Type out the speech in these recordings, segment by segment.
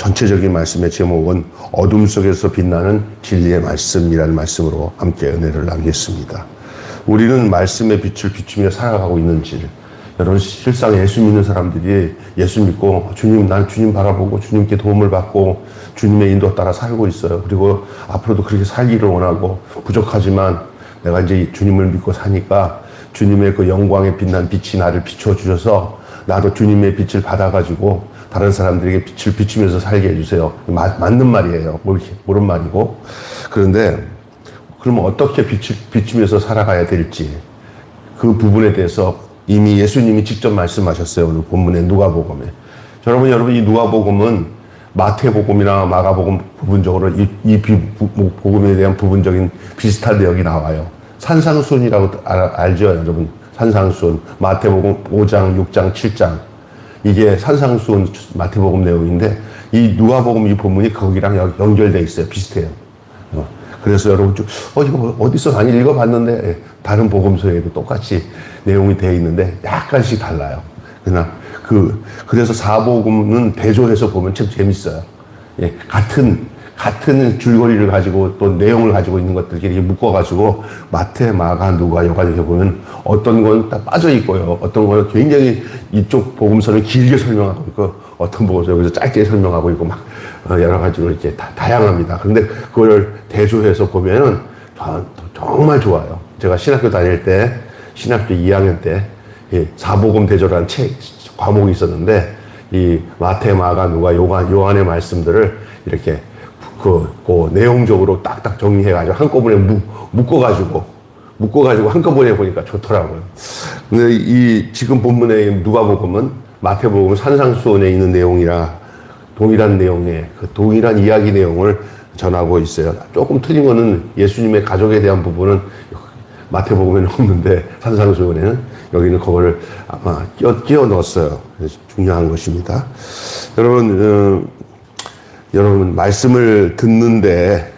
전체적인 말씀의 제목은 어둠 속에서 빛나는 진리의 말씀이라는 말씀으로 함께 은혜를 나누겠습니다. 우리는 말씀의 빛을 비추며 살아가고 있는지, 여러분 실상 예수 믿는 사람들이 예수 믿고 주님, 난 주님 바라보고 주님께 도움을 받고 주님의 인도 따라 살고 있어요. 그리고 앞으로도 그렇게 살기를 원하고, 부족하지만 내가 이제 주님을 믿고 사니까 주님의 그 영광에 빛난 빛이 나를 비춰주셔서 나도 주님의 빛을 받아가지고 다른 사람들에게 빛을 비추면서 살게 해주세요. 맞는 말이에요. 옳은 말이고. 그런데 그러면 어떻게 빛을 비추면서 살아가야 될지, 그 부분에 대해서 이미 예수님이 직접 말씀하셨어요. 오늘 본문의 누가복음에. 여러분 이 누가복음은 마태복음이나 마가복음 부분적으로 이 복음에 대한 부분적인 비슷한 내용이 나와요. 산상수훈이라고 알죠, 여러분? 산상수훈. 마태복음 5장, 6장, 7장. 이게 산상수훈 마태복음 내용인데, 이 누가복음 이 본문이 거기랑 연결되어 있어요. 비슷해요. 그래서 여러분 이거 어디서 많이 읽어봤는데, 다른 복음서에도 똑같이 내용이 되어 있는데 약간씩 달라요. 그래서 사복음은 대조해서 보면 참 재밌어요. 예, 같은 줄거리를 가지고 또 내용을 가지고 있는 것들이 이렇게 묶어가지고 마태, 마가, 누가, 요가 이렇게 보면 어떤 건 딱 빠져 있고요. 어떤 거는 굉장히 이쪽 복음서는 길게 설명하고 있고, 어떤 복음서 여기서 짧게 설명하고 있고, 막 여러 가지로 이렇게 다양합니다. 그런데 그걸 대조해서 보면은 정말 좋아요. 제가 신학교 다닐 때, 신학교 2학년 때 사복음 대조라는 과목이 있었는데, 이 마태, 마가, 누가, 요한의 말씀들을 이렇게 그 내용적으로 딱딱 정리해가지고 한꺼번에 묶어가지고 한꺼번에 보니까 좋더라고요. 근데 이 지금 본문의 누가복음은 마태복음 산상수훈에 있는 내용이라 동일한 내용의 그 동일한 이야기 내용을 전하고 있어요. 조금 틀린 거는 예수님의 가족에 대한 부분은 마태복음에는 없는데 산상수훈에는 여기는 그거를 아마 끼워 넣었어요. 그래서 중요한 것입니다. 여러분 말씀을 듣는데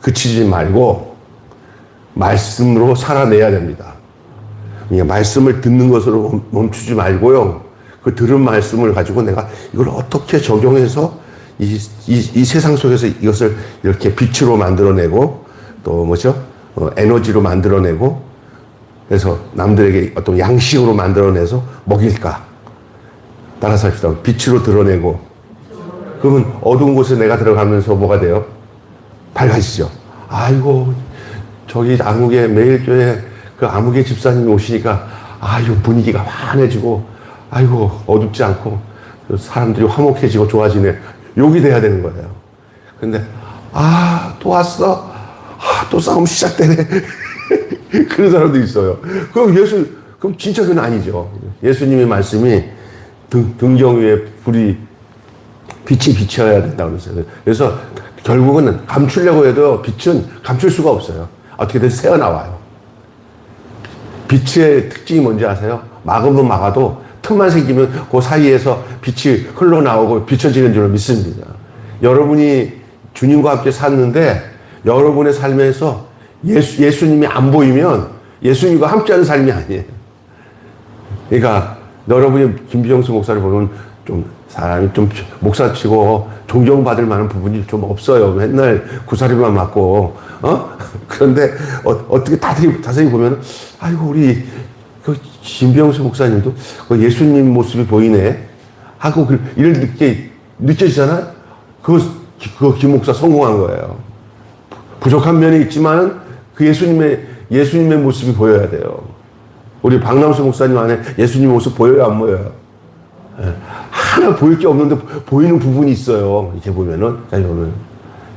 그치지 말고 말씀으로 살아내야 됩니다. 말씀을 듣는 것으로 멈추지 말고요. 그 들은 말씀을 가지고 내가 이걸 어떻게 적용해서 이 세상 속에서 이것을 이렇게 빛으로 만들어내고, 또 에너지로 만들어내고, 그래서 남들에게 어떤 양식으로 만들어내서 먹일까? 따라서 합시다. 빛으로 드러내고. 그러면 어두운 곳에 내가 들어가면서 뭐가 돼요? 밝아지죠. 아이고, 저기 암흑의 매일교회 그 암흑의 집사님이 오시니까 아이고 분위기가 환해지고, 아이고 어둡지 않고 사람들이 화목해지고 좋아지네. 욕이 돼야 되는 거예요. 근데 또 왔어? 또 싸움 시작되네. 그런 사람도 있어요. 그럼 진짜 그건 아니죠. 예수님의 말씀이 등경 위에 빛이 비쳐야 된다고 그랬어요. 그래서 결국은 감추려고 해도 빛은 감출 수가 없어요. 어떻게든 새어나와요. 빛의 특징이 뭔지 아세요? 막으면 막아도 틈만 생기면 그 사이에서 빛이 흘러나오고 비춰지는 줄 믿습니다. 여러분이 주님과 함께 샀는데 여러분의 삶에서 예수님이 안 보이면 예수님과 함께하는 삶이 아니에요. 그러니까 여러분이 김비정수 목사를 보면 사람이 목사치고 존경받을 만한 부분이 좀 없어요. 맨날 구사리만 맞고, 그런데, 어떻게 자세히 보면, 아이고, 우리, 김병수 목사님도 예수님 모습이 보이네. 하고, 이렇게 느껴지잖아요? 김 목사 성공한 거예요. 부족한 면이 있지만, 그 예수님의 모습이 보여야 돼요. 우리 박남수 목사님 안에 예수님 모습 보여요, 안 보여요? 하나 보일 게 없는데 보이는 부분이 있어요. 이렇게 보면은.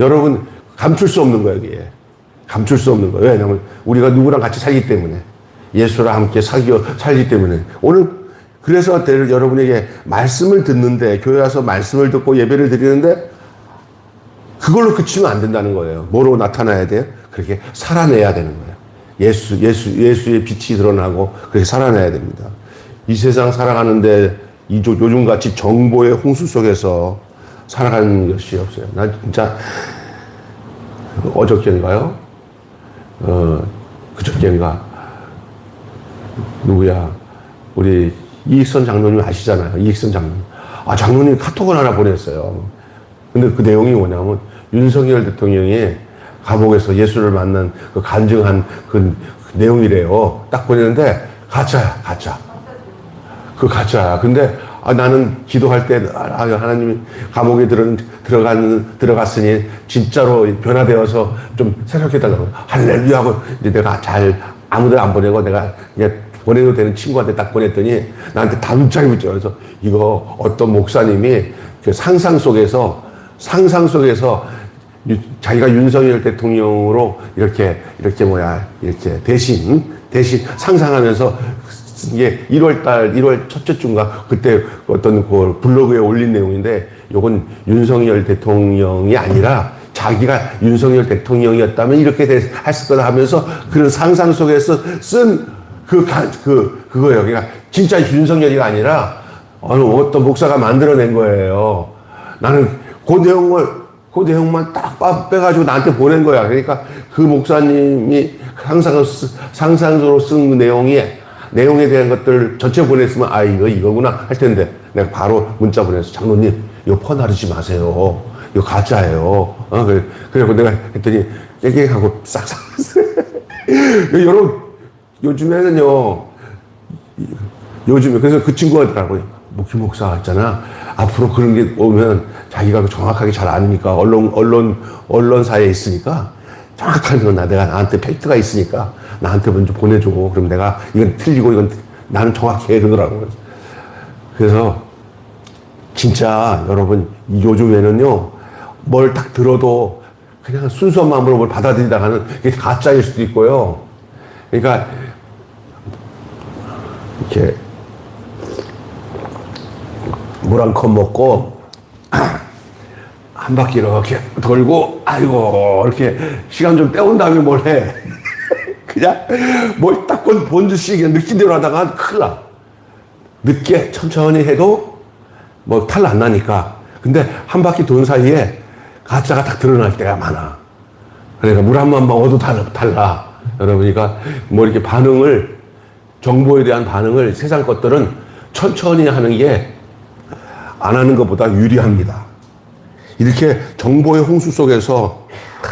여러분, 감출 수 없는 거예요, 이게. 감출 수 없는 거예요. 왜냐면 우리가 누구랑 같이 살기 때문에. 예수랑 함께 살기 때문에. 오늘, 그래서 여러분에게 말씀을 듣는데, 교회 와서 말씀을 듣고 예배를 드리는데, 그걸로 그치면 안 된다는 거예요. 뭐로 나타나야 돼요? 그렇게 살아내야 되는 거예요. 예수의 빛이 드러나고, 그렇게 살아내야 됩니다. 이 세상 살아가는데, 요즘같이 정보의 홍수 속에서 살아가는 것이 없어요. 나 진짜 어저께인가요? 그저께인가? 누구야? 우리 이익선 장로님 아시잖아요. 이익선 장로님. 장로님이 카톡을 하나 보냈어요. 근데 그 내용이 뭐냐면 윤석열 대통령이 감옥에서 예수를 만난 그 간증한 그 내용이래요. 딱 보내는데 가짜야, 가짜. 그 가짜야. 근데 나는 기도할 때 하나님이 감옥에 들어갔으니 진짜로 변화되어서 좀 새롭게 달라고 할렐루야 하고 이제 내가 잘 아무데나 안 보내고 내가 이제 보내도 되는 친구한테 딱 보냈더니 나한테 단짝이 붙죠. 그래서 이거 어떤 목사님이 그 상상 속에서 자기가 윤석열 대통령으로 이렇게 대신 상상하면서 이게 1월 첫째 주인가 그때 어떤 그 블로그에 올린 내용인데 요건 윤석열 대통령이 아니라 자기가 윤석열 대통령이었다면 이렇게 했을 거다 하면서 그런 상상 속에서 쓴 그거예요. 그러니까 진짜 윤석열이가 아니라 어떤 목사가 만들어낸 거예요. 나는 그 내용만 딱 빼가지고 나한테 보낸 거야. 그러니까 그 목사님이 상상으로 쓴 내용에 대한 것들 전체 보냈으면 이거구나 할 텐데 내가 바로 문자 보내서 장로님 이거 퍼나르지 마세요. 이거 가짜예요. 그래서 내가 했더니 깨끗하고 싹싹 여러분 요즘에 그래서 그 친구가 있더라고요. 목사 있잖아. 앞으로 그런 게 오면 자기가 정확하게 잘 아니니까 언론사에 있으니까 정확한 건 내가 나한테 팩트가 있으니까 나한테 먼저 보내줘. 그럼 내가 이건 틀리고 이건 나는 정확해 이러더라고요. 그래서 진짜 여러분 요즘에는요 뭘 딱 들어도 그냥 순수한 마음으로 뭘 받아들이다가는 이게 가짜일 수도 있고요. 그러니까 이렇게 물 한 컵 먹고 한 바퀴 이렇게 돌고 이렇게 시간 좀 때운 다음에 뭘 해. 그냥 뭘 딱 본 듯이 그냥 느낀 대로 하다가 큰일 나. 늦게 천천히 해도 뭐 탈 안 나니까. 근데 한 바퀴 돈 사이에 가짜가 딱 드러날 때가 많아. 그러니까 물 한 번 먹어도 달라. 여러분이니까 뭐 이렇게 정보에 대한 반응을 세상 것들은 천천히 하는 게 안 하는 것보다 유리합니다. 이렇게 정보의 홍수 속에서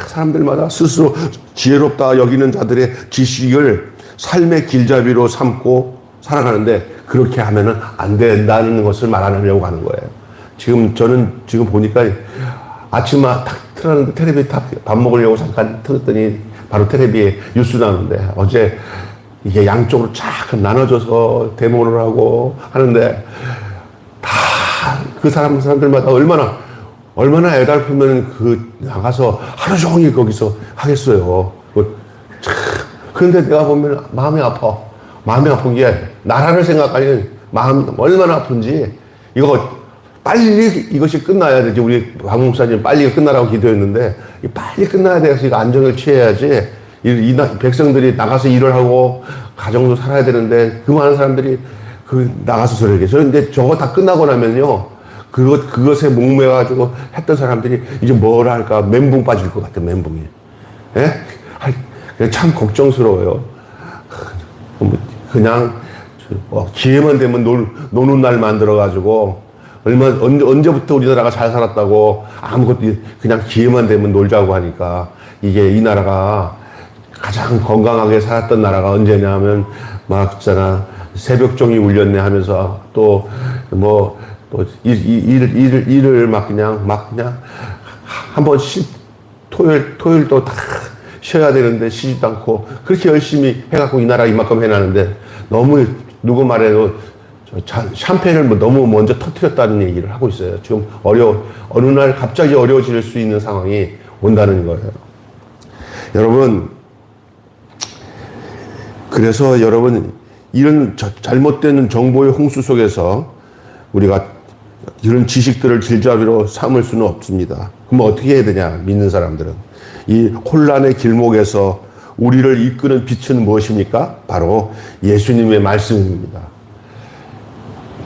사람들마다 스스로 지혜롭다 여기는 자들의 지식을 삶의 길잡이로 삼고 살아가는데 그렇게 하면은 안 된다는 것을 말하려고 하는 거예요. 저는 보니까 아침 딱 틀었는데 텔레비 밥 먹으려고 잠깐 틀었더니 바로 텔레비에 뉴스 나오는데 어제 이게 양쪽으로 쫙 나눠져서 데모를 하고 하는데 다 그 사람들마다 얼마나 애달프면 나가서 하루 종일 거기서 하겠어요. 그런데 내가 보면 마음이 아파. 마음이 아픈 게 나라를 생각하니 마음 얼마나 아픈지 빨리 이것이 끝나야 되지. 우리 박 목사님 빨리 끝나라고 기도했는데 빨리 끝나야 돼서 이거 안정을 취해야지. 이 백성들이 나가서 일을 하고 가정도 살아야 되는데 그 많은 사람들이 나가서 저렇게. 근데 저거 다 끝나고 나면요. 그것에 목매가지고 했던 사람들이 이제 뭘 할까? 멘붕 빠질 것 같아, 멘붕이. 예? 참 걱정스러워요. 그냥, 기회만 되면 노는 날 만들어가지고, 언제부터 우리나라가 잘 살았다고 아무것도 그냥 기회만 되면 놀자고 하니까 이게 이 나라가 가장 건강하게 살았던 나라가 언제냐 하면 있잖아. 새벽종이 울렸네 하면서 또 일을 그냥 한 번씩 토요일도 다 쉬어야 되는데 쉬지도 않고 그렇게 열심히 해갖고 이 나라 이만큼 해놨는데 너무 누구 말해도 샴페인을 너무 먼저 터뜨렸다는 얘기를 하고 있어요. 지금 어느 날 갑자기 어려워질 수 있는 상황이 온다는 거예요. 여러분, 그래서 여러분, 이런 잘못된 정보의 홍수 속에서 우리가 이런 지식들을 길잡이로 삼을 수는 없습니다. 그럼 어떻게 해야 되냐, 믿는 사람들은. 이 혼란의 길목에서 우리를 이끄는 빛은 무엇입니까? 바로 예수님의 말씀입니다.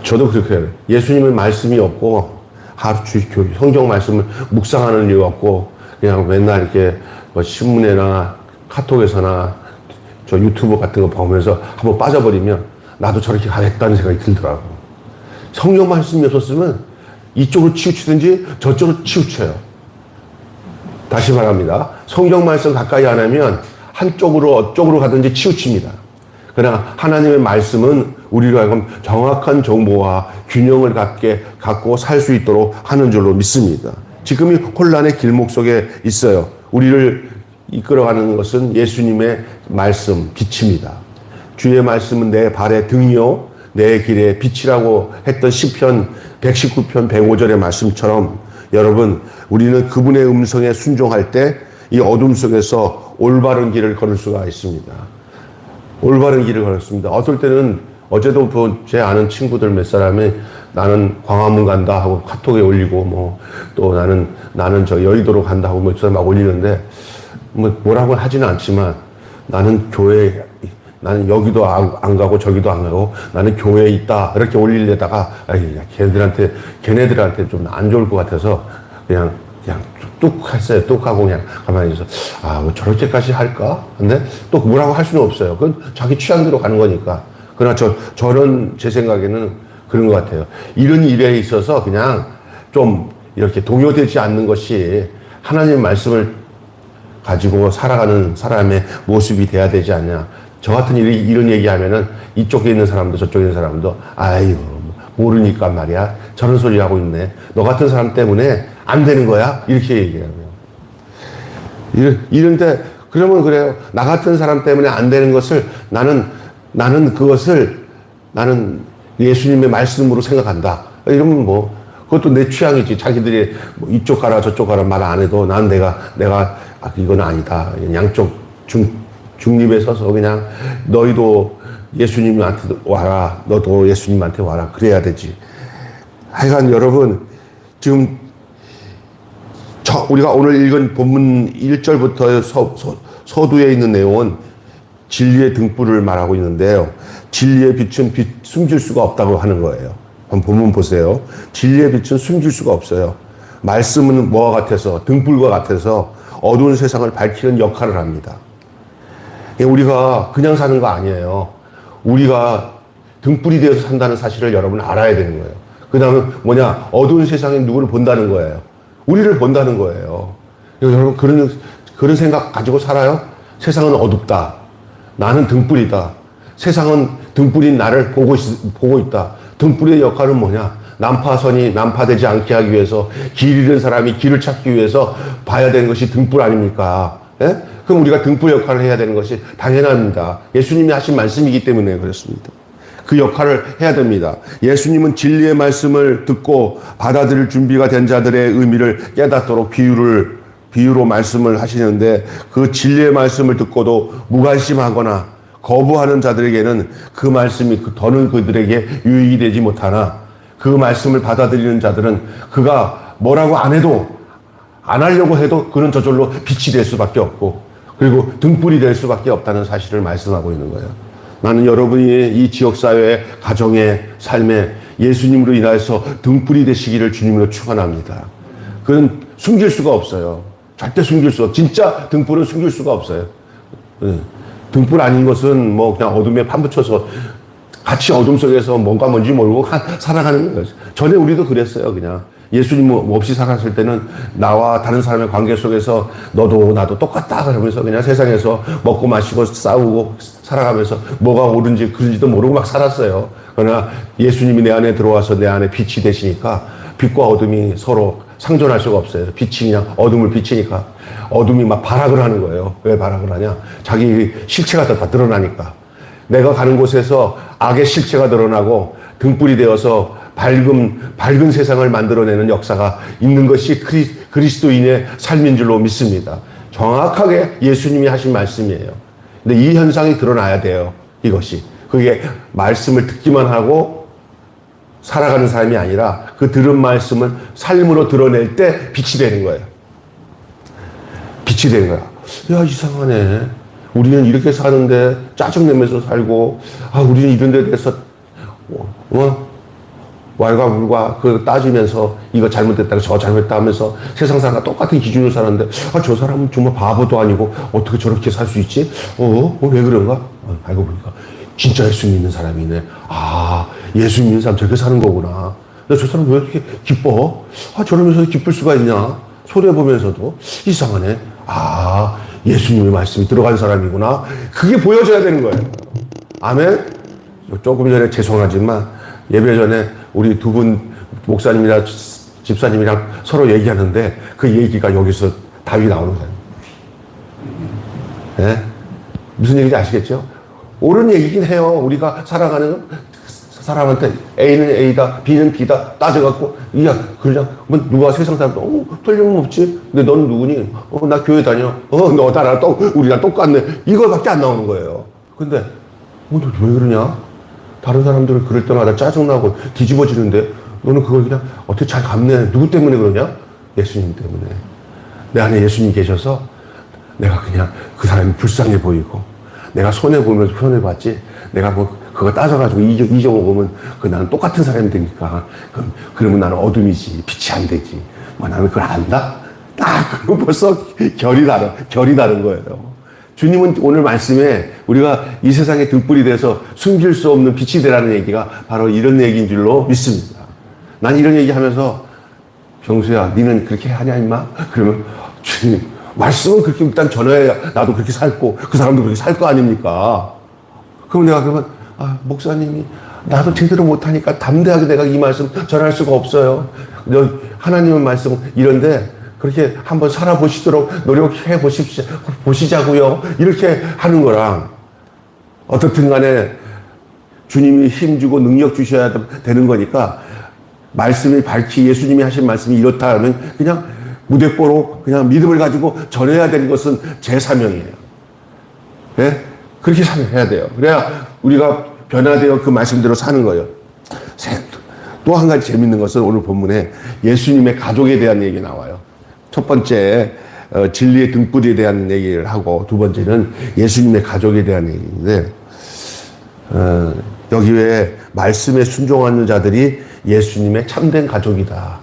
저도 그렇게 해요. 예수님의 말씀이 없고, 성경 말씀을 묵상하는 이유가 없고, 그냥 맨날 이렇게 신문이나 카톡에서나 저 유튜브 같은 거 보면서 한번 빠져버리면 나도 저렇게 가겠다는 생각이 들더라고. 성경 말씀이 없었으면 이쪽으로 치우치든지 저쪽으로 치우쳐요. 다시 말합니다. 성경 말씀 가까이 안 하면 한쪽으로 어쪽으로 가든지 치우칩니다. 그러나 하나님의 말씀은 우리로 하여금 정확한 정보와 균형을 갖고 살 수 있도록 하는 줄로 믿습니다. 지금이 혼란의 길목 속에 있어요. 우리를 이끌어가는 것은 예수님의 말씀, 빛입니다. 주의 말씀은 내 발의 등이요 내 길의 빛이라고 했던 시편 119편 105절의 말씀처럼 여러분, 우리는 그분의 음성에 순종할 때 이 어둠 속에서 올바른 길을 걸을 수가 있습니다. 올바른 길을 걸었습니다. 어떨 때는 어제도 제 아는 친구들 몇 사람이 나는 광화문 간다 하고 카톡에 올리고 또 나는 저 여의도로 간다 하고 몇 사람 막 올리는데 뭐라고 하지는 않지만 나는 여기도 안 가고 저기도 안 가고 나는 교회에 있다 이렇게 올리려다가 걔네들한테 좀 안 좋을 것 같아서 그냥 뚝 했어요. 뚝 하고 그냥 가만히 있어. 뭐 저렇게까지 할까? 근데 또 뭐라고 할 수는 없어요. 그건 자기 취향대로 가는 거니까. 그러나 저는 제 생각에는 그런 것 같아요. 이런 일에 있어서 그냥 좀 이렇게 동요되지 않는 것이 하나님의 말씀을 가지고 살아가는 사람의 모습이 돼야 되지 않냐. 저 같은 이런 얘기하면은 이쪽에 있는 사람도 저쪽에 있는 사람도 모르니까 말이야. 저런 소리 하고 있네. 너 같은 사람 때문에 안 되는 거야? 이렇게 얘기해요. 이런데, 그러면 그래요. 나 같은 사람 때문에 안 되는 것을 나는 예수님의 말씀으로 생각한다. 이러면 그것도 내 취향이지. 자기들이 이쪽 가라 저쪽 가라 말 안 해도 내가 이건 아니다. 양쪽 중립에 서서 그냥 너희도 예수님한테 와라. 너도 예수님한테 와라. 그래야 되지. 하여간 여러분, 지금 우리가 오늘 읽은 본문 1절부터 서두에 있는 내용은 진리의 등불을 말하고 있는데요. 진리의 빛은 숨길 수가 없다고 하는 거예요. 한번 본문 보세요. 진리의 빛은 숨길 수가 없어요. 말씀은 뭐와 같아서, 등불과 같아서 어두운 세상을 밝히는 역할을 합니다. 우리가 그냥 사는 거 아니에요. 우리가 등불이 되어서 산다는 사실을 여러분 알아야 되는 거예요. 그 다음에 어두운 세상에 누구를 본다는 거예요. 우리를 본다는 거예요. 여러분, 그런 생각 가지고 살아요? 세상은 어둡다. 나는 등불이다. 세상은 등불인 나를 보고 있다. 등불의 역할은 뭐냐? 난파선이 난파되지 않게 하기 위해서 길 잃은 사람이 길을 찾기 위해서 봐야 되는 것이 등불 아닙니까? 예? 그럼 우리가 등불 역할을 해야 되는 것이 당연합니다. 예수님이 하신 말씀이기 때문에 그렇습니다. 그 역할을 해야 됩니다. 예수님은 진리의 말씀을 듣고 받아들일 준비가 된 자들의 의미를 깨닫도록 비유로 말씀을 하시는데 그 진리의 말씀을 듣고도 무관심하거나 거부하는 자들에게는 그 말씀이 더는 그들에게 유익이 되지 못하나 그 말씀을 받아들이는 자들은 그가 뭐라고 안 하려고 해도 그는 저절로 빛이 될 수밖에 없고 그리고 등불이 될 수밖에 없다는 사실을 말씀하고 있는 거예요. 나는 여러분이 이 지역사회의 가정의 삶에 예수님으로 인하여서 등불이 되시기를 주님으로 축원합니다. 그건 숨길 수가 없어요. 절대 숨길 수 없어요. 진짜 등불은 숨길 수가 없어요. 등불 아닌 것은 그냥 어둠에 판붙여서 같이 어둠 속에서 뭔지 모르고 살아가는 거예요. 전에 우리도 그랬어요. 그냥 예수님 없이 살았을 때는 나와 다른 사람의 관계 속에서 너도 나도 똑같다 그러면서 그냥 세상에서 먹고 마시고 싸우고 살아가면서 뭐가 옳은지 그른지도 모르고 막 살았어요. 그러나 예수님이 내 안에 들어와서 내 안에 빛이 되시니까 빛과 어둠이 서로 상존할 수가 없어요. 빛이 그냥 어둠을 비치니까 어둠이 막 발악을 하는 거예요. 왜 발악을 하냐? 자기 실체가 다 드러나니까. 내가 가는 곳에서 악의 실체가 드러나고 등불이 되어서 밝은 세상을 만들어내는 역사가 있는 것이 그리스도인의 삶인 줄로 믿습니다. 정확하게 예수님이 하신 말씀이에요. 근데 이 현상이 드러나야 돼요. 이것이. 그게 말씀을 듣기만 하고 살아가는 삶이 아니라 그 들은 말씀을 삶으로 드러낼 때 빛이 되는 거예요. 빛이 되는 거야. 야, 이상하네. 우리는 이렇게 사는데 짜증내면서 살고, 우리는 이런 데 대해서, 왈가불가 따지면서 이거 잘못됐다, 저거 잘못됐다 하면서 세상 사람과 똑같은 기준으로 사는데, 저 사람은 정말 바보도 아니고 어떻게 저렇게 살 수 있지? 왜 그런가? 알고 보니까 진짜 예수 믿는 사람이네. 예수 믿는 사람 저렇게 사는 거구나. 저 사람 왜 이렇게 기뻐? 저러면서 기쁠 수가 있냐? 손해보면서도 이상하네. 예수님의 말씀이 들어간 사람이구나. 그게 보여져야 되는 거예요. 아멘? 조금 전에 죄송하지만 예배 전에 우리 두 분 목사님이랑 집사님이랑 서로 얘기하는데 그 얘기가 여기서 답이 나오는 거예요. 네? 무슨 얘기인지 아시겠죠? 옳은 얘기긴 해요. 우리가 사랑하는 사람한테 A는 A다, B는 B다 따져갖고 그냥 누가 세상 사람도 틀림없지. 근데 넌 누구니? 나 교회 다녀. 너 나랑 우리랑 똑같네. 이거밖에 안 나오는 거예요. 근데 너 왜 그러냐? 다른 사람들은 그럴 때마다 짜증나고 뒤집어지는데 너는 그걸 그냥 어떻게 잘 감내? 누구 때문에 그러냐? 예수님 때문에. 내 안에 예수님 계셔서 내가 그냥 그 사람이 불쌍해 보이고 내가 손해보면서 손해봤지. 내가 그거 따져가지고 잊어먹으면 나는 똑같은 사람이 되니까. 그러면 나는 어둠이지. 빛이 안 되지. 나는 그걸 안다? 그럼 벌써 결이 다른 거예요. 주님은 오늘 말씀에 우리가 이 세상의 등불이 돼서 숨길 수 없는 빛이 되라는 얘기가 바로 이런 얘기인 줄로 믿습니다. 난 이런 얘기 하면서 병수야, 니는 그렇게 하냐, 임마? 그러면 주님, 말씀은 그렇게 일단 전해야 나도 그렇게 살고 그 사람도 그렇게 살 거 아닙니까? 그럼 내가 그러면 목사님이 나도 제대로 못하니까 담대하게 내가 이 말씀 전할 수가 없어요. 하나님의 말씀 이런데 그렇게 한번 살아보시도록 노력해 보시자고요. 이렇게 하는 거랑 어떻든 간에 주님이 힘주고 능력 주셔야 되는 거니까 말씀이 밝히 예수님이 하신 말씀이 이렇다 하면 그냥 무대뽀로 그냥 믿음을 가지고 전해야 되는 것은 제 사명이에요. 네? 그렇게 해야 돼요. 그래야 우리가 변화되어 그 말씀대로 사는 거예요. 또 한 가지 재밌는 것은 오늘 본문에 예수님의 가족에 대한 얘기 나와요. 첫 번째 진리의 등불에 대한 얘기를 하고 두 번째는 예수님의 가족에 대한 얘기인데 여기 왜 말씀에 순종하는 자들이 예수님의 참된 가족이다.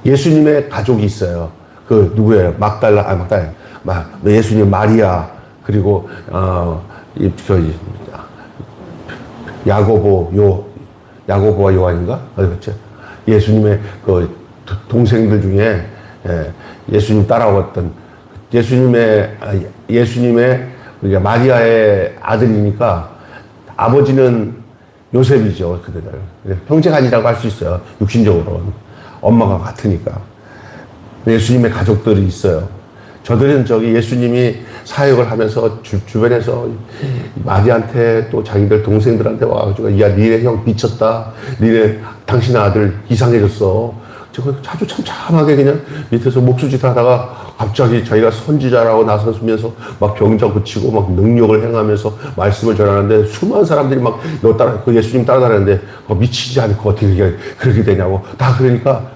예수님의 가족이 있어요. 그 누구예요? 예수님 마리아 그리고 야고보와 요한인가? 그렇죠. 예수님의 그 동생들 중에 예수님 따라왔던 예수님의 마리아의 아들이니까 아버지는 요셉이죠. 그들 형제가 아니라고 할 수 있어요. 육신적으로는 엄마가 같으니까. 예수님의 가족들이 있어요. 저들은 예수님이 사역을 하면서 주변에서 마리아한테 또 자기들 동생들한테 와가지고 야 니네 형 미쳤다. 니네 당신 아들 이상해졌어. 저거 아주 참참하게 그냥 밑에서 목수짓 하다가 갑자기 자기가 선지자라고 나서면서 막 병자 고치고 막 능력을 행하면서 말씀을 전하는데 수많은 사람들이 막 그 예수님 따라다니는데 미치지 않고 어떻게 그렇게 되냐고. 다 그러니까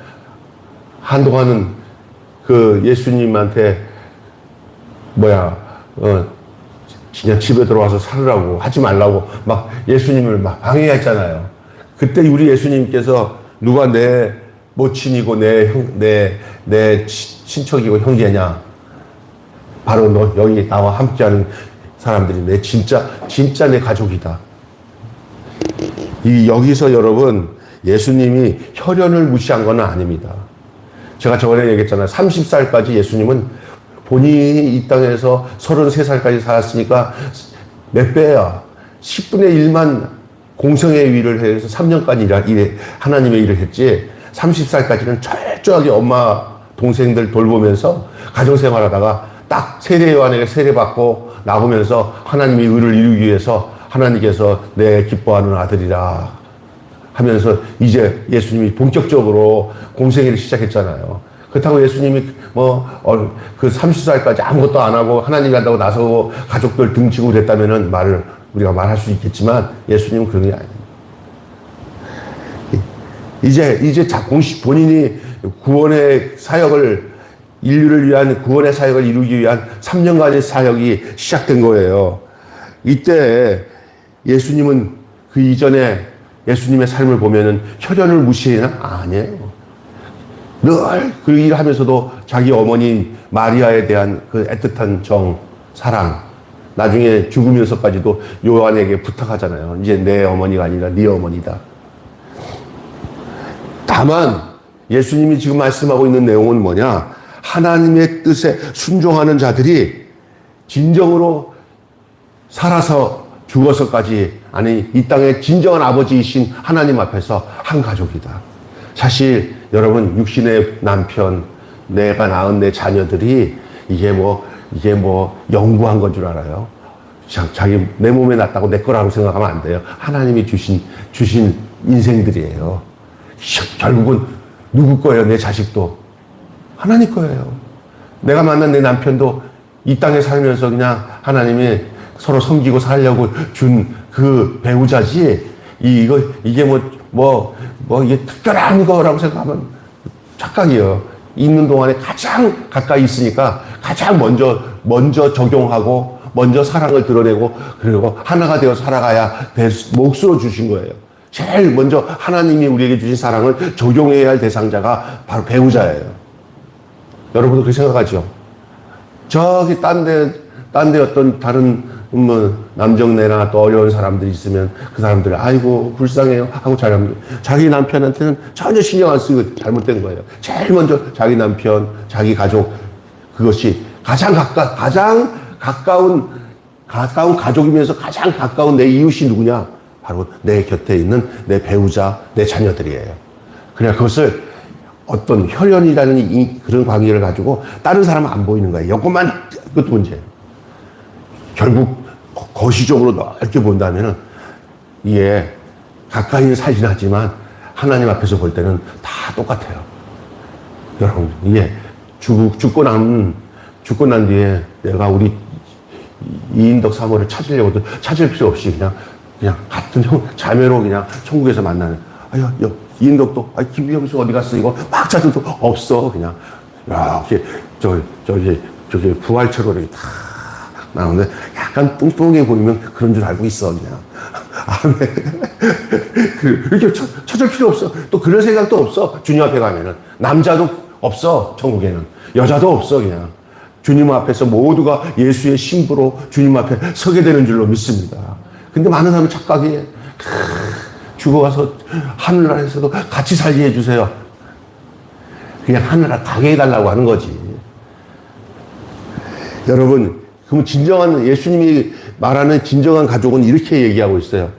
한동안은 그 예수님한테 그냥 집에 들어와서 살으라고 하지 말라고 막 예수님을 막 방해했잖아요. 그때 우리 예수님께서 누가 내 모친이고 내 친척이고 형제냐? 바로 너 여기 나와 함께하는 사람들이 내 진짜 내 가족이다. 여기서 여러분 예수님이 혈연을 무시한 건 아닙니다. 제가 저번에 얘기했잖아요. 30살까지 예수님은 본인이 이 땅에서 33살까지 살았으니까 몇 배야? 10분의 1만 공생의 일을 해서 3년간 하나님의 일을 했지 30살까지는 철저하게 엄마 동생들 돌보면서 가정생활 하다가 딱 세례 요한에게 세례받고 나오면서 하나님의 의를 이루기 위해서 하나님께서 내 기뻐하는 아들이라 하면서 이제 예수님이 본격적으로 공생애를 시작했잖아요. 그렇다고 예수님이 그 30살까지 아무것도 안 하고 하나님 간다고 나서고 가족들 등지고 그랬다면은 우리가 말할 수 있겠지만 예수님은 그런 게 아닙니다. 이제 본인이 인류를 위한 구원의 사역을 이루기 위한 3년간의 사역이 시작된 거예요. 이때 예수님은 그 이전에 예수님의 삶을 보면은 혈연을 무시해나? 아니에요. 늘 그 일을 하면서도 자기 어머니 마리아에 대한 그 애틋한 사랑. 나중에 죽으면서까지도 요한에게 부탁하잖아요. 이제 내 어머니가 아니라 네 어머니다. 다만 예수님이 지금 말씀하고 있는 내용은 뭐냐? 하나님의 뜻에 순종하는 자들이 진정으로 살아서 죽어서까지, 아니 이 땅의 진정한 아버지이신 하나님 앞에서 한 가족이다. 사실 여러분, 육신의 남편, 내가 낳은 내 자녀들이 이게 뭐 영구한 건 줄 알아요? 자기 내 몸에 났다고 내 거라고 생각하면 안 돼요. 하나님이 주신 인생들이에요. 결국은 누구 거예요? 내 자식도 하나님 거예요. 내가 만난 내 남편도 이 땅에 살면서 그냥 하나님이 서로 섬기고 살려고 준 그 배우자지, 이게 이게 특별한 거라고 생각하면 착각이에요. 있는 동안에 가장 가까이 있으니까 가장 먼저 적용하고, 먼저 사랑을 드러내고, 그리고 하나가 되어 살아가야 될 몫으로 주신 거예요. 제일 먼저 하나님이 우리에게 주신 사랑을 적용해야 할 대상자가 바로 배우자예요. 여러분도 그렇게 생각하죠? 저기 딴 데 어떤 다른 남정네나 또 어려운 사람들이 있으면 그 사람들이 아이고 불쌍해요 하고 자기 남편한테는 전혀 신경 안 쓰고 잘못된 거예요. 제일 먼저 자기 남편, 자기 가족, 그것이 가장 가까운 가족이면서 가장 가까운 내 이웃이 누구냐? 바로 내 곁에 있는 내 배우자, 내 자녀들이에요. 그냥 그것을 어떤 혈연이라는 그런 관계를 가지고 다른 사람은 안 보이는 거예요. 그것도 문제예요. 결국 거시적으로 넓게 본다면은 이게 가까이는 살긴 하지만 하나님 앞에서 볼 때는 다 똑같아요. 여러분, 이게 죽고 난 뒤에 내가 우리 이인덕 사모를 찾을 필요 없이 그냥 같은 자매로 그냥 천국에서 만나는, 이인덕도, 김병수 어디 갔어? 이거 막 찾아도 없어. 그냥, 이렇게, 저기 부활체로 이렇게 다 나오는데 약간 뚱뚱해 보이면 그런 줄 알고 있어, 그냥. 이렇게 찾을 필요 없어. 또 그럴 생각도 없어. 주님 앞에 가면은. 남자도 없어, 천국에는. 여자도 없어, 그냥. 주님 앞에서 모두가 예수의 신부로 주님 앞에 서게 되는 줄로 믿습니다. 근데 많은 사람은 착각이, 죽어가서 하늘나라에서도 같이 살게 해주세요. 그냥 하늘나라 가게 해달라고 하는 거지. 여러분, 그럼 예수님이 말하는 진정한 가족은 이렇게 얘기하고 있어요.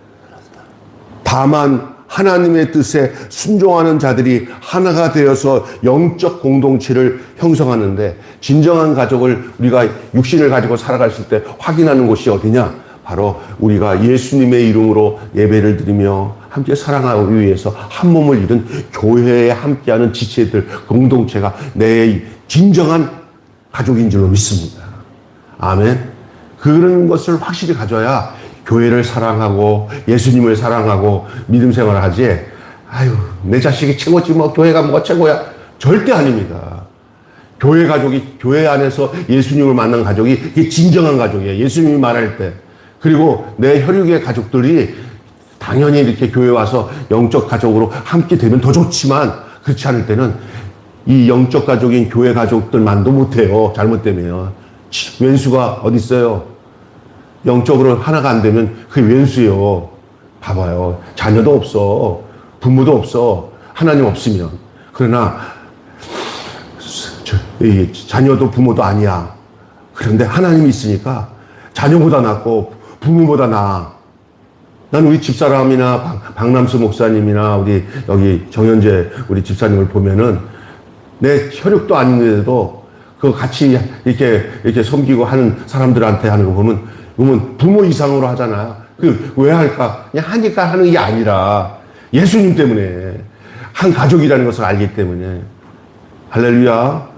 다만 하나님의 뜻에 순종하는 자들이 하나가 되어서 영적 공동체를 형성하는데, 진정한 가족을 우리가 육신을 가지고 살아갔을 때 확인하는 곳이 어디냐? 바로 우리가 예수님의 이름으로 예배를 드리며 함께 사랑하기 위해서 한 몸을 이룬 교회에 함께하는 지체들, 공동체가 내 진정한 가족인 줄로 믿습니다. 아멘. 그런 것을 확실히 가져야 교회를 사랑하고 예수님을 사랑하고 믿음 생활을 하지, 내 자식이 최고지 교회가 뭐가 최고야. 절대 아닙니다. 교회 안에서 예수님을 만난 가족이 이게 진정한 가족이에요. 예수님이 말할 때. 그리고 내 혈육의 가족들이 당연히 이렇게 교회 와서 영적 가족으로 함께 되면 더 좋지만, 그렇지 않을 때는 이 영적 가족인 교회 가족들만도 못해요. 잘못되면. 왼수가 어디 있어요? 영적으로 하나가 안 되면 그게 왼수예요. 봐봐요. 자녀도 없어. 부모도 없어. 하나님 없으면. 그러나 자녀도 부모도 아니야. 그런데 하나님이 있으니까 자녀보다 낫고 부모보다 나아. 난 우리 집사람이나 박남수 목사님이나 우리 여기 정현재 우리 집사님을 보면은 내 혈육도 아닌데도 그 같이 이렇게 섬기고 하는 사람들한테 하는 거 보면 부모 이상으로 하잖아요. 왜 할까? 그냥 하니까 하는 게 아니라 예수님 때문에, 한 가족이라는 것을 알기 때문에. 할렐루야.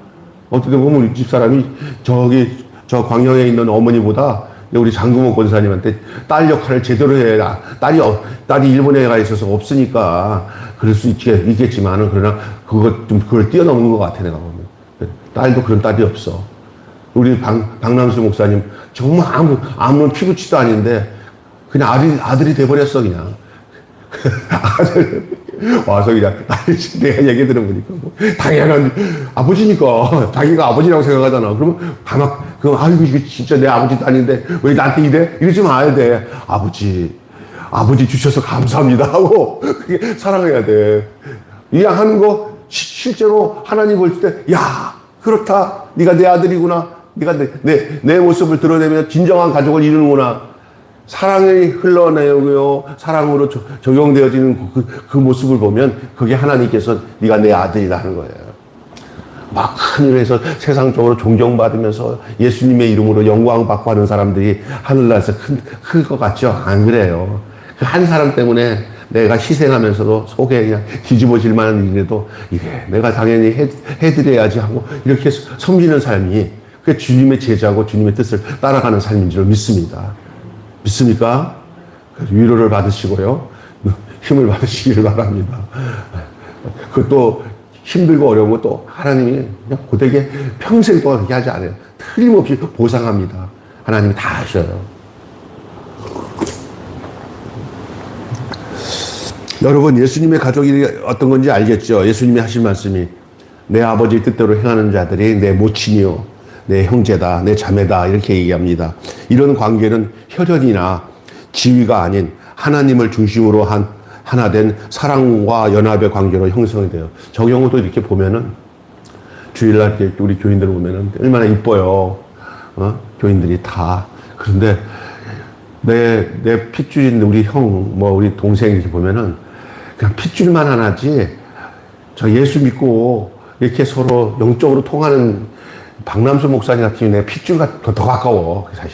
어떻게 보면 우리 집사람이 저 광명에 있는 어머니보다 우리 장금호 권사님한테 딸 역할을 제대로 해야, 딸이 일본에 가 있어서 없으니까 그럴 수 있겠지만은, 그러나 그걸 뛰어넘는 것 같아, 내가 보면. 딸도 그런 딸이 없어. 우리 박남수 목사님, 정말 아무런 피부치도 아닌데, 그냥 아들이 돼버렸어, 그냥. 와서 그냥, 내가 얘기 들어보니까, 당연한 아버지니까, 자기가 아버지라고 생각하잖아. 그럼 아이고, 이게 진짜 내 아버지도 아닌데, 왜 나한테 이래? 이러지 마야 돼. 아버지 주셔서 감사합니다. 하고, 그게 사랑해야 돼. 이왕 하는 거 실제로 하나님 볼 때, 야, 그렇다. 네가 내 아들이구나. 네가 내 모습을 드러내면 진정한 가족을 이루는구나. 사랑이 흘러내고요. 사랑으로 적용되어지는 그 모습을 보면 그게 하나님께서 네가 내 아들이다 하는 거예요. 막 하늘에서 세상적으로 존경받으면서 예수님의 이름으로 영광받고 하는 사람들이 하늘나라에서 클 것 같죠? 안 그래요. 그 한 사람 때문에 내가 희생하면서도 속에 그냥 뒤집어질 만한 일이라도 이게 내가 당연히 해드려야지 하고 이렇게 섬기는 삶이 그게 주님의 제자고 주님의 뜻을 따라가는 삶인 줄 믿습니다. 믿습니까? 위로를 받으시고요. 힘을 받으시기를 바랍니다. 그것도 힘들고 어려운 것도 하나님이 그냥 고되게 평생 동안 그렇게 하지 않아요. 틀림없이 보상합니다. 하나님이 다 하셔요. 여러분, 예수님의 가족이 어떤 건지 알겠죠? 예수님이 하신 말씀이 내 아버지 뜻대로 행하는 자들이 내 모친이요, 내 형제다, 내 자매다 이렇게 얘기합니다. 이런 관계는 혈연이나 지위가 아닌 하나님을 중심으로 한 하나 된 사랑과 연합의 관계로 형성이 돼요. 저 경우도 이렇게 보면은 주일날 우리 교인들 보면은 얼마나 이뻐요. 교인들이 다. 그런데 내 핏줄인 우리 형, 우리 동생 이렇게 보면은 그냥 핏줄만 하나지 저 예수 믿고 이렇게 서로 영적으로 통하는 박남수 목사님 같은 경우 내 핏줄과 더 가까워. 사실.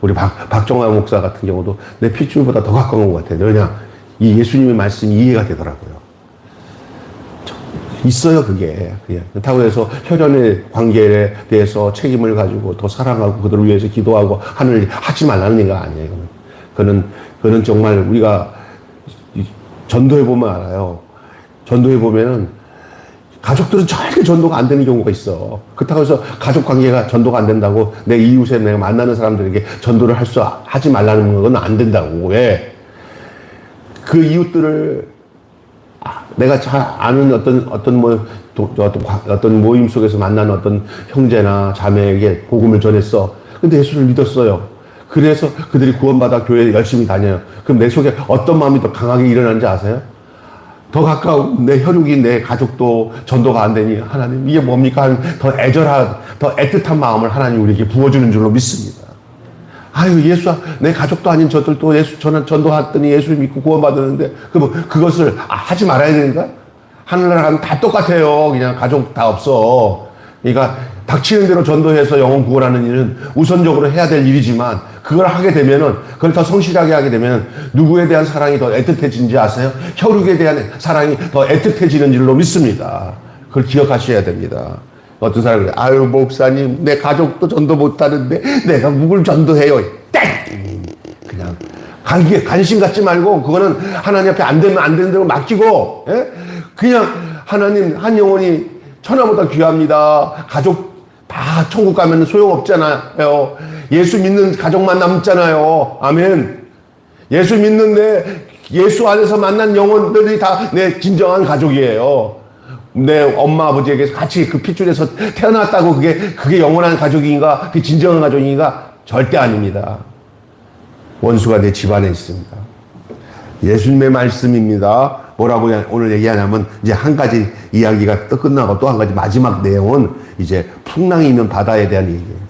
우리 박정화 목사 같은 경우도 내 핏줄보다 더 가까운 것 같아요. 왜냐? 이 예수님의 말씀이 이해가 되더라고요. 있어요, 그게. 그렇다고 해서 혈연의 관계에 대해서 책임을 가지고 더 사랑하고 그들을 위해서 기도하고 하늘 하지 말라는 얘기가 아니에요. 그는 정말 우리가 전도해보면 알아요. 전도해보면은 가족들은 절대 전도가 안 되는 경우가 있어. 그렇다고 해서 가족 관계가 전도가 안 된다고 내 이웃에 내가 만나는 사람들에게 전도를 하지 말라는 건 안 된다고. 왜? 그 이웃들을 내가 잘 아는 어떤 모임 속에서 만난 어떤 형제나 자매에게 복음을 전했어. 근데 예수를 믿었어요. 그래서 그들이 구원받아 교회에 열심히 다녀요. 그럼 내 속에 어떤 마음이 더 강하게 일어나는지 아세요? 더 가까운 내 혈육인 내 가족도 전도가 안 되니 하나님 이게 뭡니까? 더 애틋한 마음을 하나님 우리에게 부어주는 줄로 믿습니다. 아유, 내 가족도 아닌 저들도 저는 전도했더니 예수를 믿고 구원받았는데, 그것을 하지 말아야 되는가? 하늘나라 가면 다 똑같아요. 그냥 가족 다 없어. 그러니까 닥치는 대로 전도해서 영혼 구원하는 일은 우선적으로 해야 될 일이지만, 그걸 하게 되면은, 그걸 더 성실하게 하게 되면, 누구에 대한 사랑이 더 애틋해진지 아세요? 혈육에 대한 사랑이 더 애틋해지는 줄로 믿습니다. 그걸 기억하셔야 됩니다. 어떤 사람이 아유 목사님 내 가족도 전도 못하는데 내가 누굴 전도해요. 그냥 관심 갖지 말고 그거는 하나님 앞에 안 되면 안 되는 대로 맡기고 그냥 하나님 한 영혼이 천하보다 귀합니다. 가족 다 천국 가면 소용없잖아요. 예수 믿는 가족만 남잖아요. 아멘. 예수 믿는데 예수 안에서 만난 영혼들이 다 내 진정한 가족이에요. 내 엄마 아버지에게서 같이 그 핏줄에서 태어났다고 그게 영원한 가족인가? 그게 진정한 가족인가? 절대 아닙니다. 원수가 내 집안에 있습니다. 예수님의 말씀입니다. 뭐라고 오늘 얘기하냐면 이제 한 가지 이야기가 또 끝나고 또 한 가지 마지막 내용은 이제 풍랑이 있는 바다에 대한 얘기예요.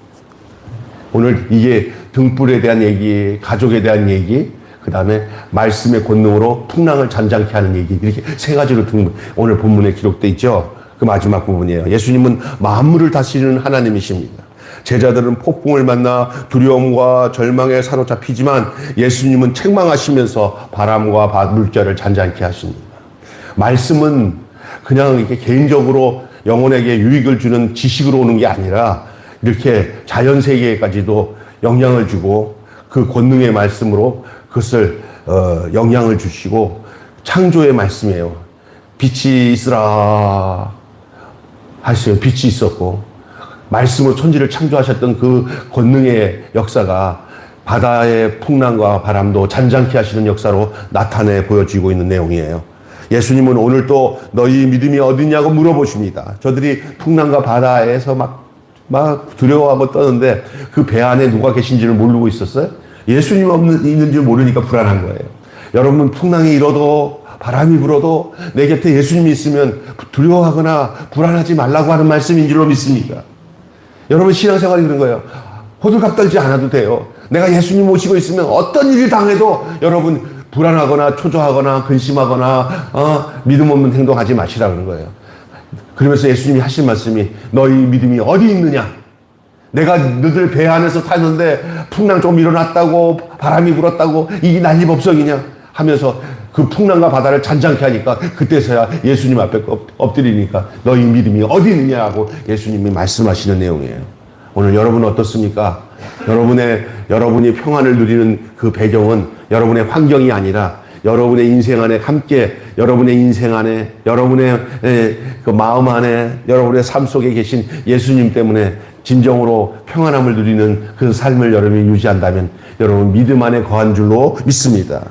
오늘 이게 등불에 대한 얘기, 가족에 대한 얘기, 그 다음에 말씀의 권능으로 풍랑을 잔잔케 하는 얘기, 이렇게 세 가지로 오늘 본문에 기록되어 있죠. 그 마지막 부분이에요. 예수님은 만물을 다스리는 하나님이십니다. 제자들은 폭풍을 만나 두려움과 절망에 사로잡히지만 예수님은 책망하시면서 바람과 물결을 잔잔케 하십니다. 말씀은 그냥 이렇게 개인적으로 영혼에게 유익을 주는 지식으로 오는 게 아니라 이렇게 자연 세계까지도 영향을 주고 그 권능의 말씀으로 그것을 영향을 주시고 창조의 말씀이에요. 빛이 있으라 하셨어요. 빛이 있었고 말씀으로 천지를 창조하셨던 그 권능의 역사가 바다의 풍랑과 바람도 잔잔케 하시는 역사로 나타내 보여지고 있는 내용이에요. 예수님은 오늘 또 너희 믿음이 어디냐고 물어보십니다. 저들이 풍랑과 바다에서 막 두려워하고 떠는데 그 배 안에 누가 계신지를 모르고 있었어요? 예수님 있는 줄 모르니까 불안한 거예요. 여러분 풍랑이 일어도 바람이 불어도 내 곁에 예수님이 있으면 두려워하거나 불안하지 말라고 하는 말씀인 줄로 믿습니다. 여러분, 신앙생활이 그런 거예요. 호들갑 떨지 않아도 돼요. 내가 예수님 모시고 있으면 어떤 일을 당해도 여러분 불안하거나 초조하거나 근심하거나 믿음 없는 행동하지 마시라 그런 거예요. 그러면서 예수님이 하신 말씀이 너희 믿음이 어디 있느냐? 내가 너들 배 안에서 탔는데 풍랑 좀 일어났다고 바람이 불었다고 이게 난리법석이냐 하면서 그 풍랑과 바다를 잔잔케 하니까 그때서야 예수님 앞에 엎드리니까 너희 믿음이 어디 있느냐 하고 예수님이 말씀하시는 내용이에요. 오늘 여러분 어떻습니까? 여러분이 평안을 누리는 그 배경은 여러분의 환경이 아니라 여러분의 인생 안에 함께 여러분의 인생 안에 여러분의 그 마음 안에 여러분의 삶 속에 계신 예수님 때문에 진정으로 평안함을 누리는 그 삶을 여러분이 유지한다면 여러분 믿음 안에 거한 줄로 믿습니다.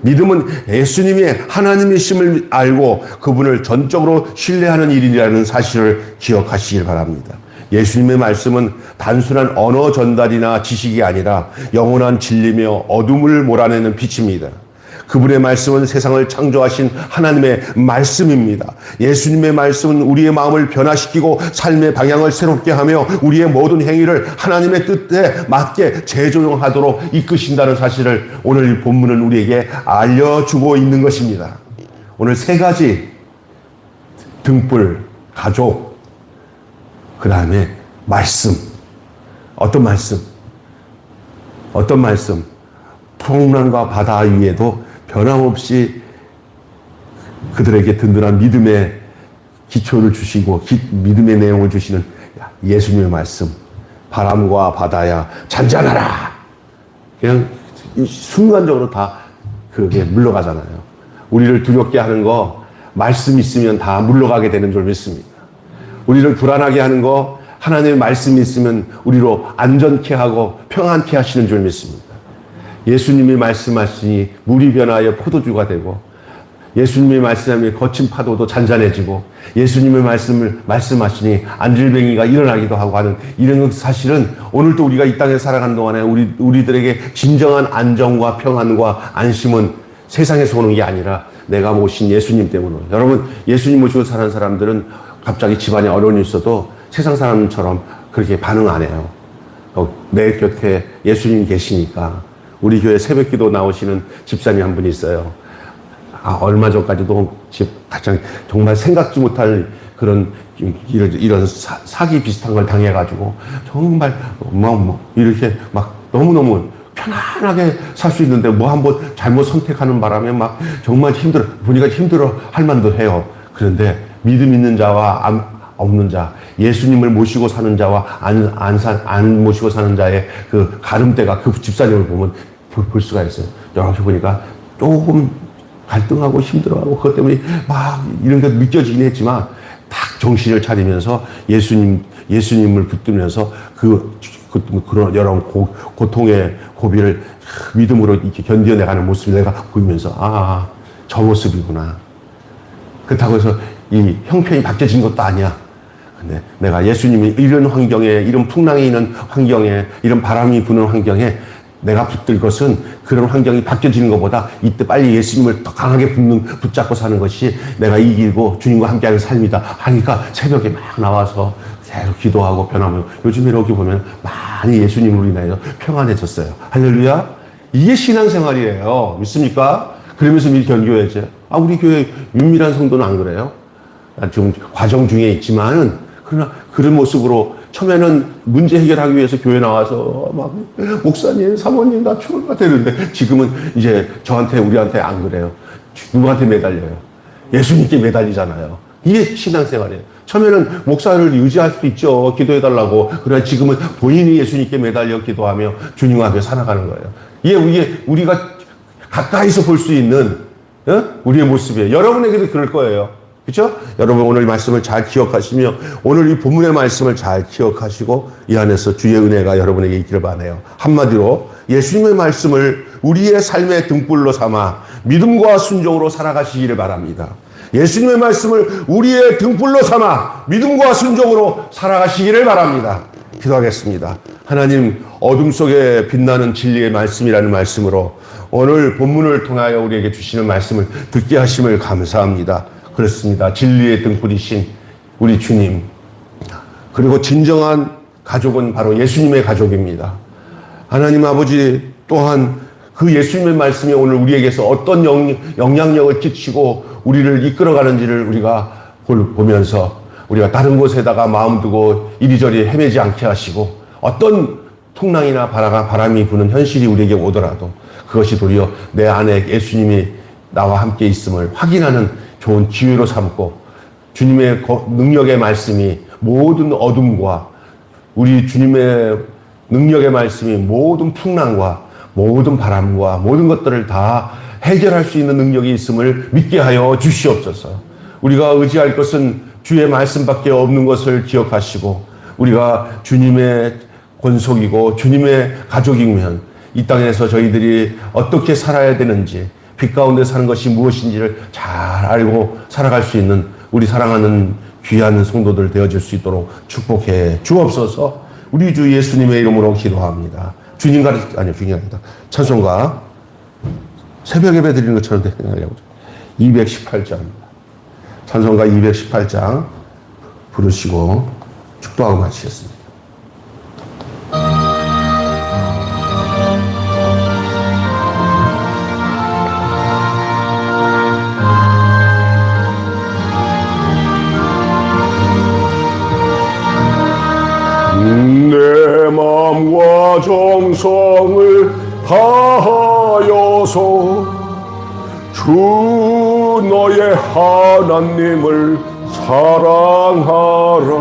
믿음은 예수님이 하나님이심을 알고 그분을 전적으로 신뢰하는 일이라는 사실을 기억하시길 바랍니다. 예수님의 말씀은 단순한 언어 전달이나 지식이 아니라 영원한 진리며 어둠을 몰아내는 빛입니다. 그분의 말씀은 세상을 창조하신 하나님의 말씀입니다. 예수님의 말씀은 우리의 마음을 변화시키고 삶의 방향을 새롭게 하며 우리의 모든 행위를 하나님의 뜻에 맞게 재조정하도록 이끄신다는 사실을 오늘 이 본문은 우리에게 알려주고 있는 것입니다. 오늘 세 가지 등불, 가족, 그 다음에 말씀. 어떤 말씀? 어떤 말씀? 풍랑과 바다 위에도 변함없이 그들에게 든든한 믿음의 기초를 주시고 믿음의 내용을 주시는 예수님의 말씀. 바람과 바다야 잔잔하라. 그냥 순간적으로 다 그게 물러가잖아요. 우리를 두렵게 하는 거 말씀 있으면 다 물러가게 되는 줄 믿습니다. 우리를 불안하게 하는 거 하나님의 말씀이 있으면 우리로 안전케 하고 평안케 하시는 줄 믿습니다. 예수님이 말씀하시니 물이 변하여 포도주가 되고 예수님이 말씀하면 거친 파도도 잔잔해지고 예수님의 말씀하시니 안질뱅이가 일어나기도 하고 하는 이런 사실은 오늘도 우리가 이 땅에 살아가는 동안에 우리들에게 진정한 안정과 평안과 안심은 세상에서 오는 게 아니라 내가 모신 예수님 때문에. 여러분, 예수님 모시고 사는 사람들은 갑자기 집안에 어려움이 있어도 세상 사람처럼 그렇게 반응 안 해요. 내 곁에 예수님 계시니까. 우리 교회 새벽기도 나오시는 집사님 한 분이 있어요. 얼마 전까지도 가장 정말 생각지 못할 그런 이런 사기 비슷한 걸 당해가지고 정말 이렇게 막 너무너무 편안하게 살 수 있는데 한번 잘못 선택하는 바람에 막 정말 보니까 힘들어 할 만도 해요. 그런데 믿음 있는 자와 없는 자, 예수님을 모시고 사는 자와 안 모시고 사는 자의 그 가름대가 그 집사님을 보면 볼 수가 있어요. 이렇게 보니까 조금 갈등하고 힘들어하고 그것 때문에 막 이런 게 느껴지긴 했지만 딱 정신을 차리면서 예수님을 붙들면서 그런 여러 고통의 고비를 믿음으로 이렇게 견뎌내가는 모습을 내가 보이면서 저 모습이구나. 그렇다고 해서 이 형편이 바뀌어진 것도 아니야. 근데 내가 예수님이 이런 환경에, 이런 풍랑이 있는 환경에, 이런 바람이 부는 환경에 내가 붙들 것은 그런 환경이 바뀌어지는 것보다 이때 빨리 예수님을 더 강하게 붙잡고 사는 것이 내가 이기고 주님과 함께하는 삶이다 하니까 새벽에 막 나와서 계속 기도하고 변하며 요즘에 이렇게 보면 많이 예수님으로 인하여 평안해졌어요. 할렐루야. 이게 신앙생활이에요. 믿습니까? 그러면서 견교해야죠. 우리 교회 윤밀한 성도는 안 그래요. 지금 과정 중에 있지만은 그러나 그런 모습으로 처음에는 문제 해결하기 위해서 교회 나와서 막 목사님, 사모님 나 죽을 것 같아 이러는데 지금은 이제 우리한테 안 그래요. 누구한테 매달려요? 예수님께 매달리잖아요. 이게 신앙생활이에요. 처음에는 목사를 유지할 수도 있죠. 기도해달라고. 그러나 지금은 본인이 예수님께 매달려 기도하며 주님 앞에 살아가는 거예요. 이게 우리가 가까이서 볼 수 있는 우리의 모습이에요. 여러분에게도 그럴 거예요. 그렇죠? 여러분 오늘 말씀을 잘 기억하시며 오늘 이 본문의 말씀을 잘 기억하시고 이 안에서 주의 은혜가 여러분에게 있기를 바라요. 한마디로 예수님의 말씀을 우리의 삶의 등불로 삼아 믿음과 순종으로 살아가시기를 바랍니다. 예수님의 말씀을 우리의 등불로 삼아 믿음과 순종으로 살아가시기를 바랍니다. 기도하겠습니다. 하나님, 어둠 속에 빛나는 진리의 말씀이라는 말씀으로 오늘 본문을 통하여 우리에게 주시는 말씀을 듣게 하심을 감사합니다. 그렇습니다. 진리의 등불이신 우리 주님, 그리고 진정한 가족은 바로 예수님의 가족입니다. 하나님 아버지, 또한 그 예수님의 말씀이 오늘 우리에게서 어떤 영향력을 끼치고 우리를 이끌어가는지를 우리가 보면서 우리가 다른 곳에다가 마음 두고 이리저리 헤매지 않게 하시고, 어떤 풍랑이나 바람이 부는 현실이 우리에게 오더라도 그것이 도리어 내 안에 예수님이 나와 함께 있음을 확인하는 좋은 기회로 삼고, 주님의 능력의 말씀이 모든 어둠과 우리 주님의 능력의 말씀이 모든 풍랑과 모든 바람과 모든 것들을 다 해결할 수 있는 능력이 있음을 믿게 하여 주시옵소서. 우리가 의지할 것은 주의 말씀밖에 없는 것을 기억하시고, 우리가 주님의 권속이고 주님의 가족이면 이 땅에서 저희들이 어떻게 살아야 되는지, 빛 가운데 사는 것이 무엇인지를 잘 알고 살아갈 수 있는 우리 사랑하는 귀한 성도들 되어질 수 있도록 축복해 주옵소서. 우리 주 예수님의 이름으로 기도합니다. 주님 주님이 아니다. 찬송가 새벽 예배 드리는 것처럼 되냐고. 218장. 찬송가 218장 부르시고 축도하고 마치겠습니다. 내 마음과 정성을 다하여서 주 너의 하나님을 사랑하라.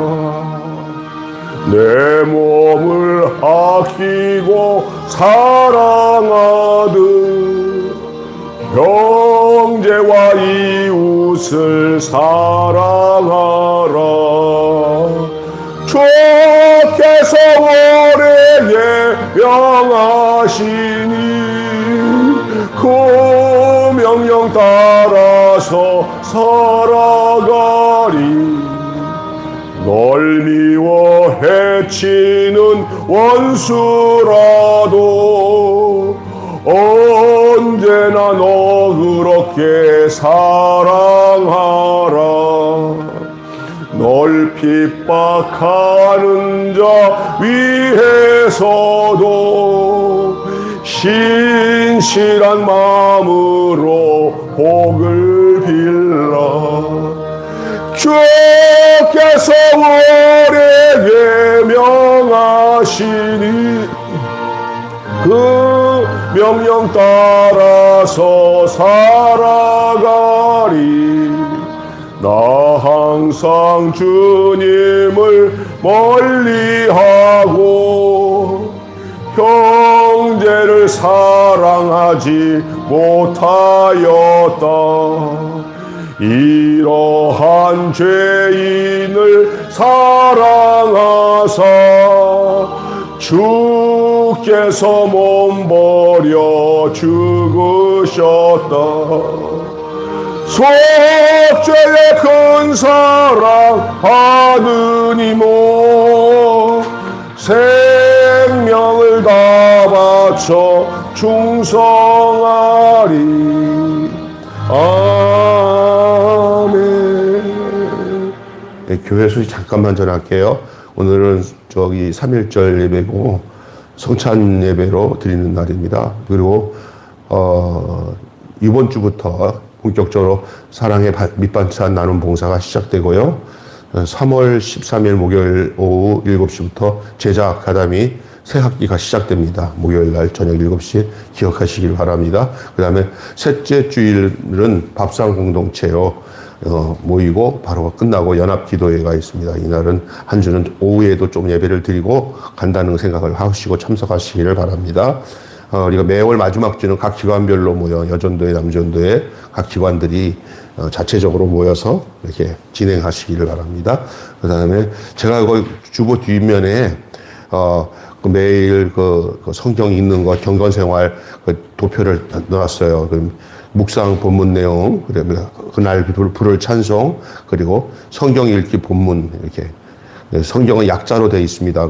내 몸을 아끼고 사랑하듯 형제와 이웃을 사랑하라. 주께서 우리에게 명하시니 그 명령 따라서 살아가리. 널 미워 해치는 원수라도 언제나 너 그렇게 사랑하라. 널 핍박하는 자 위해서도 신실한 마음으로 복을 빌라. 주께서 우리에게 명하시니 그 명령 따라서 살아가리. 나 항상 주님을 멀리하고 형제를 사랑하지 못하였다. 이러한 죄인을 사랑하사 주께서 몸버려 죽으셨다. 속죄의 큰 사랑 하느니모 생명을 다 바쳐 충성하리. 아멘. 네, 교회 소식 잠깐만 전할게요. 오늘은 저기 3.1절 예배고 성찬 예배로 드리는 날입니다. 그리고 이번 주부터 본격적으로 사랑의 밑반찬 나눔 봉사가 시작되고요. 3월 13일 목요일 오후 7시부터 제자 아카데미 새 학기가 시작됩니다. 목요일 날 저녁 7시 기억하시길 바랍니다. 그 다음에 셋째 주일은 밥상 공동체로 모이고 바로 끝나고 연합 기도회가 있습니다. 이날은 한 주는 오후에도 좀 예배를 드리고 간다는 생각을 하시고 참석하시기를 바랍니다. 우리가 매월 마지막 주는 각 기관별로 모여 여전도회, 남전도회 각 기관들이 자체적으로 모여서 이렇게 진행하시기를 바랍니다. 그 다음에 제가 거기 주보 뒷면에 매일 그 성경 읽는 것, 경건생활 그 도표를 넣었어요. 묵상 본문 내용, 그다음에 그날 부를 찬송, 그리고 성경 읽기 본문 이렇게 성경은 약자로 되어 있습니다.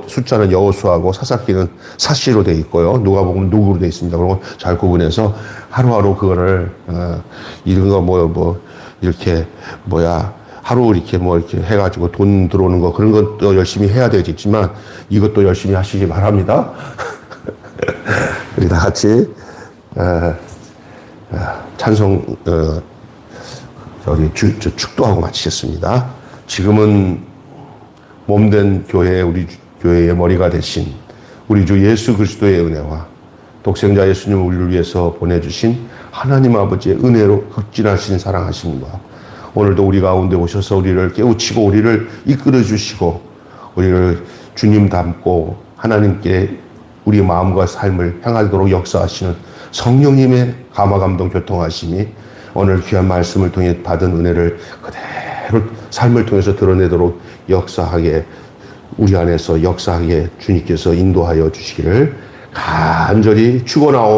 숫자는 여호수아고 사사기는 사시로 되어 있고요. 누가복음은 누구로 되어 있습니다. 그런 걸 잘 구분해서 하루하루 그거를 이런 거 이렇게 하루 이렇게 이렇게 해가지고 돈 들어오는 거 그런 것도 열심히 해야 되겠지만 이것도 열심히 하시기 바랍니다. 우리 다 같이 찬송 축도하고 마치겠습니다. 지금은 몸된 교회, 우리 교회의 머리가 되신 우리 주 예수 그리스도의 은혜와 독생자 예수님을 우리를 위해서 보내주신 하나님 아버지의 은혜로 극진하신 사랑하심과 오늘도 우리 가운데 오셔서 우리를 깨우치고 우리를 이끌어 주시고 우리를 주님 닮고 하나님께 우리 마음과 삶을 향하도록 역사하시는 성령님의 감화감동 교통하심이 오늘 귀한 말씀을 통해 받은 은혜를 그대로 삶을 통해서 드러내도록 역사하게 우리 안에서 역사하게 주님께서 인도하여 주시기를 간절히 축원하오.